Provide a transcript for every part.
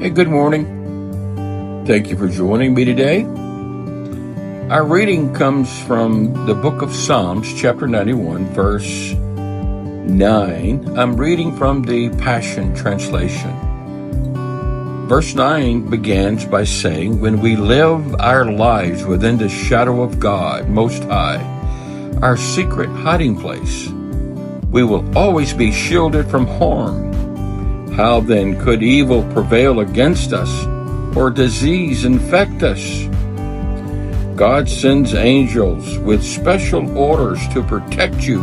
Hey, good morning. Thank you for joining me today. Our reading comes from the book of Psalms, chapter 91, verse 9. I'm reading from the Passion Translation. Verse 9 begins by saying, "When we live our lives within the shadow of God Most High, our secret hiding place, we will always be shielded from harm. How then could evil prevail against us or disease infect us? God sends angels with special orders to protect you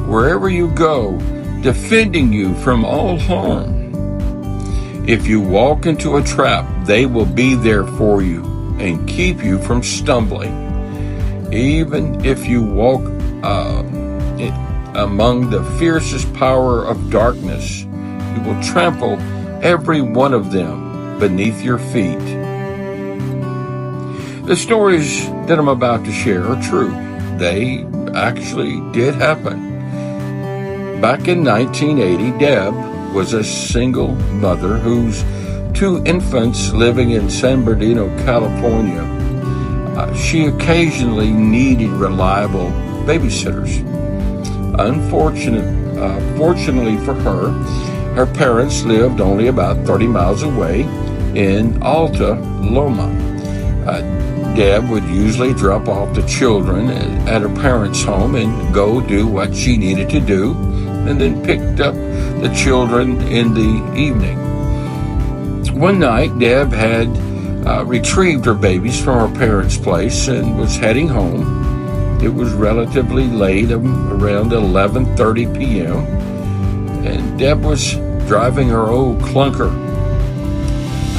wherever you go, defending you from all harm. If you walk into a trap, they will be there for you and keep you from stumbling. Even if you walk among the fiercest power of darkness, you will trample every one of them beneath your feet." The stories that I'm about to share are true. They actually did happen. Back in 1980, Deb was a single mother whose two infants living in San Bernardino, California. She occasionally needed reliable babysitters. Fortunately for her parents lived only about 30 miles away in Alta Loma. Deb would usually drop off the children at her parents' home and go do what she needed to do, and then picked up the children in the evening. One night, Deb had retrieved her babies from her parents' place and was heading home. It was relatively late, around 11:30 p.m., and Deb was driving her old clunker.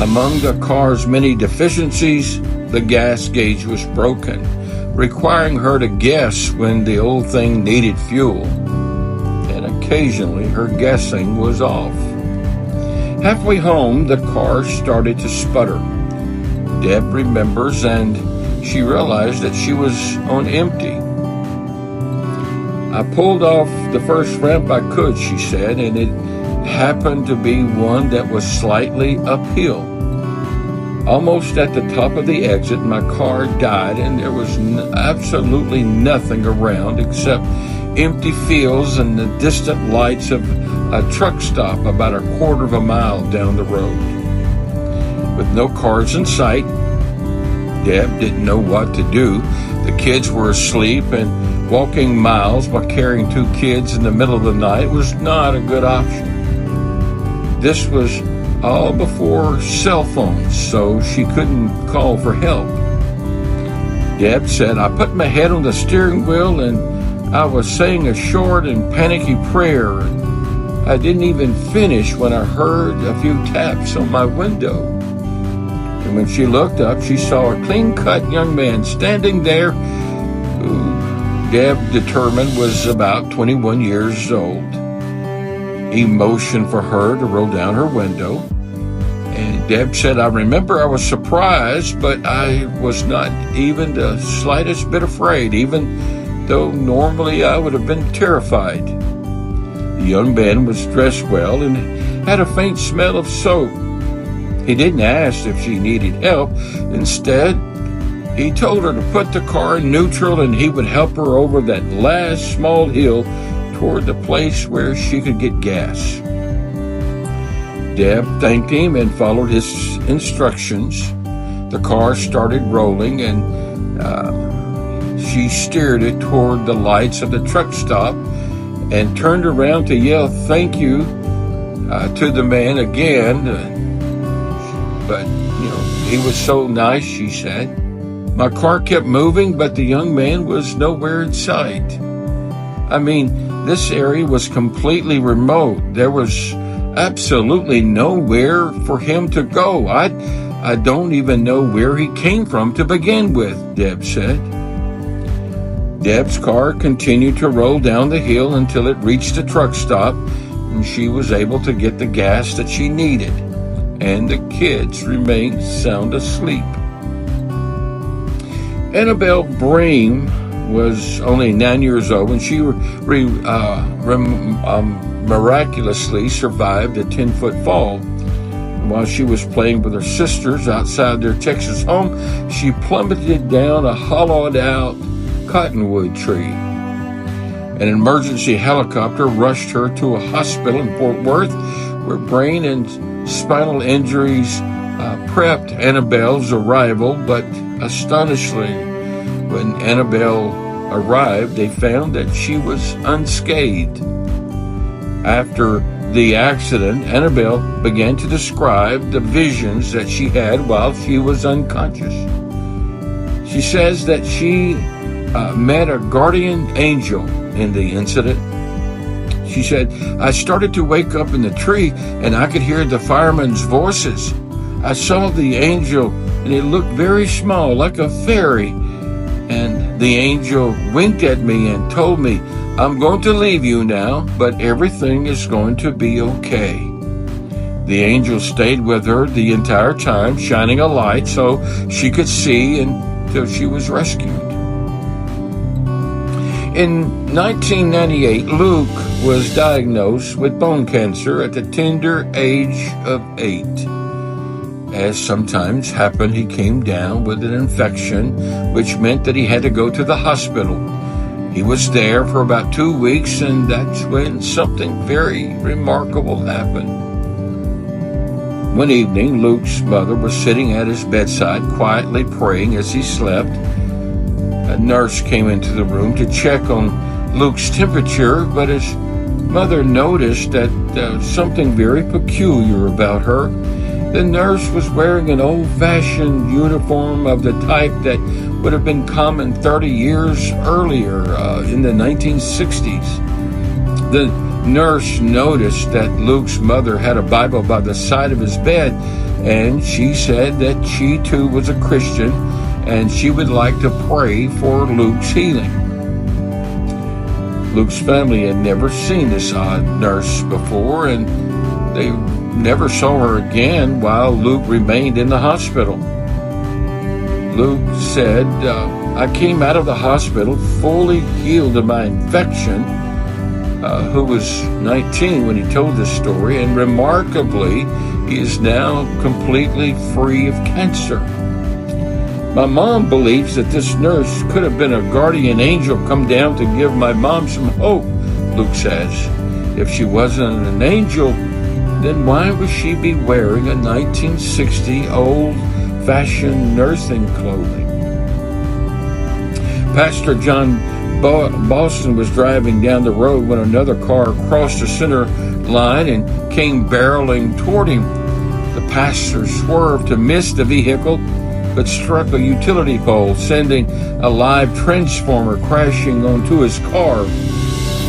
Among the car's many deficiencies, the gas gauge was broken, requiring her to guess when the old thing needed fuel, and occasionally her guessing was off. Halfway home, the car started to sputter. Deb remembers, and she realized that she was on empty. "I pulled off the first ramp I could," she said, "and it happened to be one that was slightly uphill. Almost at the top of the exit, my car died, and there was absolutely nothing around except empty fields and the distant lights of a truck stop about a quarter of a mile down the road. With no cars in sight, Deb didn't know what to do. The kids were asleep, and walking miles while carrying two kids in the middle of the night was not a good option. This was all before cell phones, so she couldn't call for help. Deb said, "I put my head on the steering wheel and I was saying a short and panicky prayer. I didn't even finish when I heard a few taps on my window. And when she looked up, she saw a clean-cut young man standing there who Deb determined was about 21 years old. He motioned for her to roll down her window. And Deb said, "I remember I was surprised, but I was not even the slightest bit afraid, even though normally I would have been terrified." The young man was dressed well and had a faint smell of soap. He didn't ask if she needed help. Instead, he told her to put the car in neutral and he would help her over that last small hill toward the place where she could get gas. Deb thanked him and followed his instructions. The car started rolling, and she steered it toward the lights of the truck stop and turned around to yell thank you to the man again. But, he was so nice, she said. My car kept moving, but the young man was nowhere in sight. I mean, this area was completely remote. There was absolutely nowhere for him to go. I don't even know where he came from to begin with, Deb said. Deb's car continued to roll down the hill until it reached a truck stop, and she was able to get the gas that she needed, and the kids remained sound asleep. Annabelle Bream was only 9 years old when she miraculously survived a 10-foot fall while she was playing with her sisters outside their Texas home, she plummeted down a hollowed-out cottonwood tree. An emergency helicopter rushed her to a hospital in Fort Worth, where brain and spinal injuries prepped Annabelle's arrival, but astonishingly, when Annabelle arrived, they found that she was unscathed. After the accident, Annabelle began to describe the visions that she had while she was unconscious. She says that she met a guardian angel in the incident. She said, "I started to wake up in the tree and I could hear the firemen's voices. I saw the angel and it looked very small, like a fairy. And the angel winked at me and told me, 'I'm going to leave you now, but everything is going to be okay.' The angel stayed with her the entire time, shining a light so she could see until she was rescued." In 1998, Luke was diagnosed with bone cancer at the tender age of 8. As sometimes happened, he came down with an infection, which meant that he had to go to the hospital. He was there for about 2 weeks, and that's when something very remarkable happened. One evening, Luke's mother was sitting at his bedside, quietly praying as he slept. A nurse came into the room to check on Luke's temperature, but his mother noticed that something very peculiar about her. The nurse was wearing an old-fashioned uniform of the type that would have been common 30 years earlier in the 1960s. The nurse noticed that Luke's mother had a Bible by the side of his bed, and she said that she too was a Christian and she would like to pray for Luke's healing. Luke's family had never seen this odd nurse before, and they never saw her again while Luke remained in the hospital. Luke said, "I came out of the hospital fully healed of my infection," who was 19 when he told this story, and remarkably, he is now completely free of cancer. "My mom believes that this nurse could have been a guardian angel come down to give my mom some hope," Luke says. "If she wasn't an angel, then why would she be wearing a 1960 old-fashioned nursing clothing?" Pastor John Boston was driving down the road when another car crossed the center line and came barreling toward him. The pastor swerved to miss the vehicle, but struck a utility pole, sending a live transformer crashing onto his car.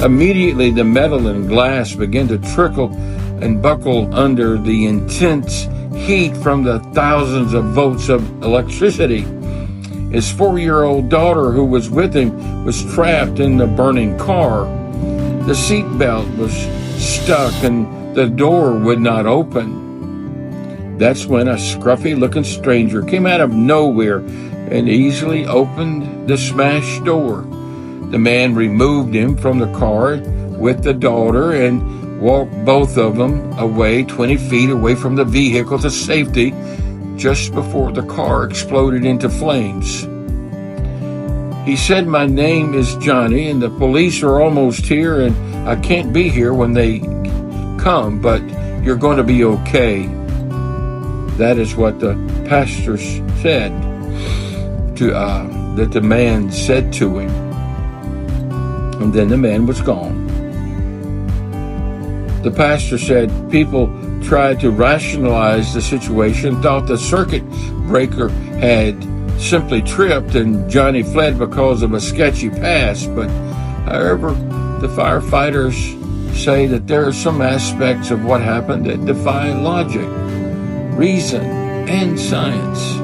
Immediately, the metal and glass began to trickle and buckle under the intense heat from the thousands of volts of electricity. His 4-year-old daughter, who was with him, was trapped in the burning car. The seatbelt was stuck and the door would not open. That's when a scruffy-looking stranger came out of nowhere and easily opened the smashed door. The man removed him from the car with the daughter and walked both of them away 20 feet away from the vehicle to safety just before the car exploded into flames. He said, "My name is Johnny and the police are almost here and I can't be here when they come, but you're going to be okay." That is what the pastor said that the man said to him. And then the man was gone. The pastor said people tried to rationalize the situation, thought the circuit breaker had simply tripped and Johnny fled because of a sketchy past. But however, the firefighters say that there are some aspects of what happened that defy logic, reason, and science.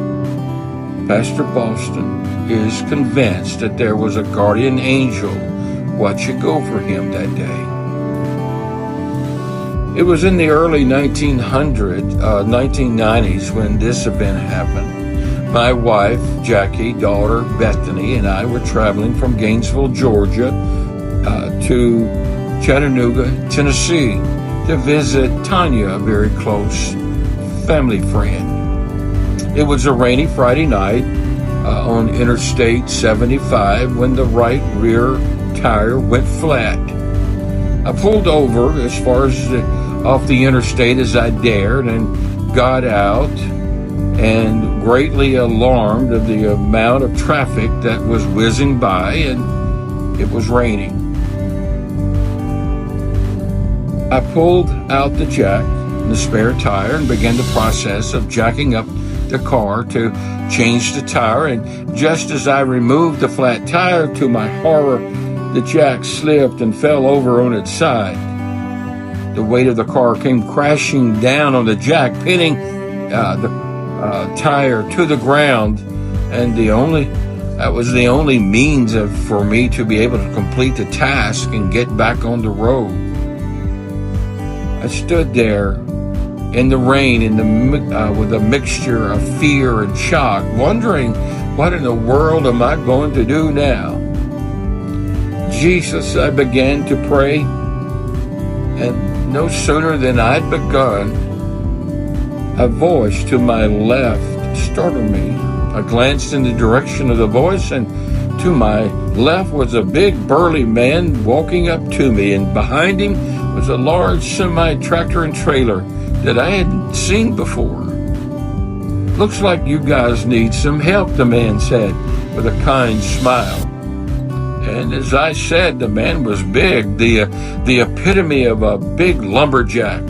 Pastor Boston is convinced that there was a guardian angel watching over him that day. It was in the early 1990s when this event happened. My wife, Jackie, daughter, Bethany, and I were traveling from Gainesville, Georgia, to Chattanooga, Tennessee, to visit Tanya, a very close family friend. It was a rainy Friday night on Interstate 75 when the right rear tire went flat. I pulled over as far as off the interstate as I dared and got out, and greatly alarmed of the amount of traffic that was whizzing by, and it was raining. I pulled out the jack and the spare tire and began the process of jacking up the car to change the tire, and just as I removed the flat tire, to my horror, the jack slipped and fell over on its side. The weight of the car came crashing down on the jack, pinning the tire to the ground, and that was the only means for me to be able to complete the task and get back on the road. I stood there in the rain with a mixture of fear and shock, wondering, what in the world am I going to do now? Jesus, I began to pray, and no sooner than I'd begun, a voice to my left startled me. I glanced in the direction of the voice, and to my left was a big burly man walking up to me, and behind him was a large semi-tractor and trailer that I hadn't seen before. Looks like you guys need some help, the man said with a kind smile. And as I said, the man was big, the epitome of a big lumberjack.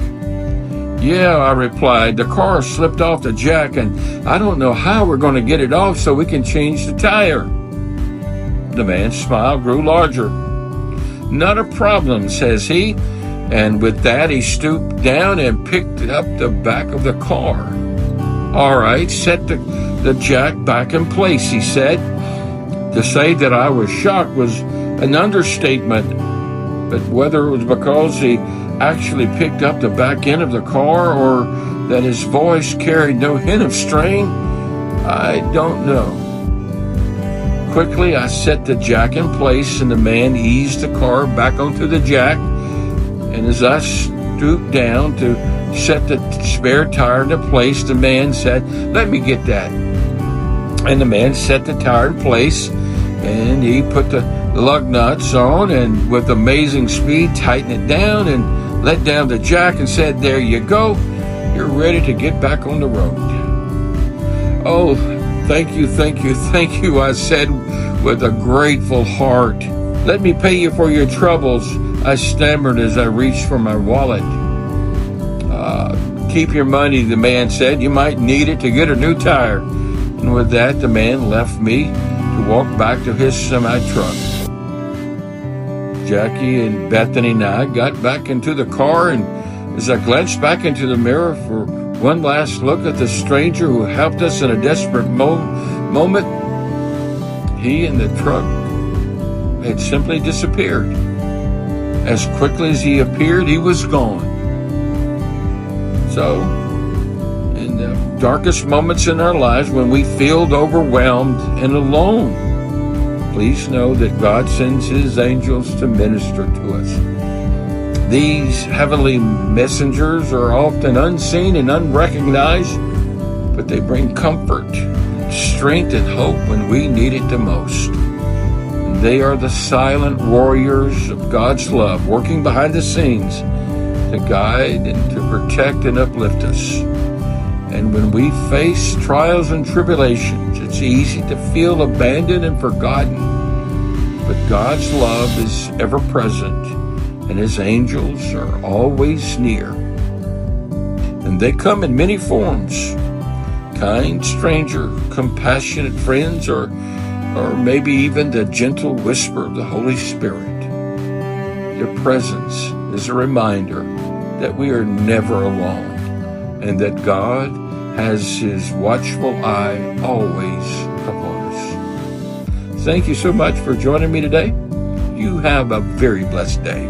Yeah, I replied, the car slipped off the jack, and I don't know how we're going to get it off so we can change the tire. The man's smile grew larger. Not a problem, says he. And with that, he stooped down and picked up the back of the car. All right, set the jack back in place, he said. To say that I was shocked was an understatement, but whether it was because he actually picked up the back end of the car or that his voice carried no hint of strain, I don't know. Quickly, I set the jack in place, and the man eased the car back onto the jack. And as I stooped down to set the spare tire into place, the man said, "Let me get that." And the man set the tire in place, and he put the lug nuts on, and with amazing speed tightened it down and let down the jack and said, "There you go. You're ready to get back on the road." "Oh, thank you, thank you, thank you," I said with a grateful heart. "Let me pay you for your troubles," I stammered as I reached for my wallet. "Keep your money," the man said. "You might need it to get a new tire." And with that, the man left me to walk back to his semi-truck. Jackie and Bethany and I got back into the car, and as I glanced back into the mirror for one last look at the stranger who helped us in a desperate moment, he and the truck had simply disappeared. As quickly as he appeared, he was gone. So, in the darkest moments in our lives, when we feel overwhelmed and alone, please know that God sends His angels to minister to us. These heavenly messengers are often unseen and unrecognized, but they bring comfort, strength, and hope when we need it the most. They are the silent warriors of God's love, working behind the scenes to guide and to protect and uplift us. And when we face trials and tribulations, it's easy to feel abandoned and forgotten. But God's love is ever present, and His angels are always near. And they come in many forms: kind stranger, compassionate friends, or maybe even the gentle whisper of the Holy Spirit. Their presence is a reminder that we are never alone, and that God has His watchful eye always upon us. Thank you so much for joining me today. You have a very blessed day.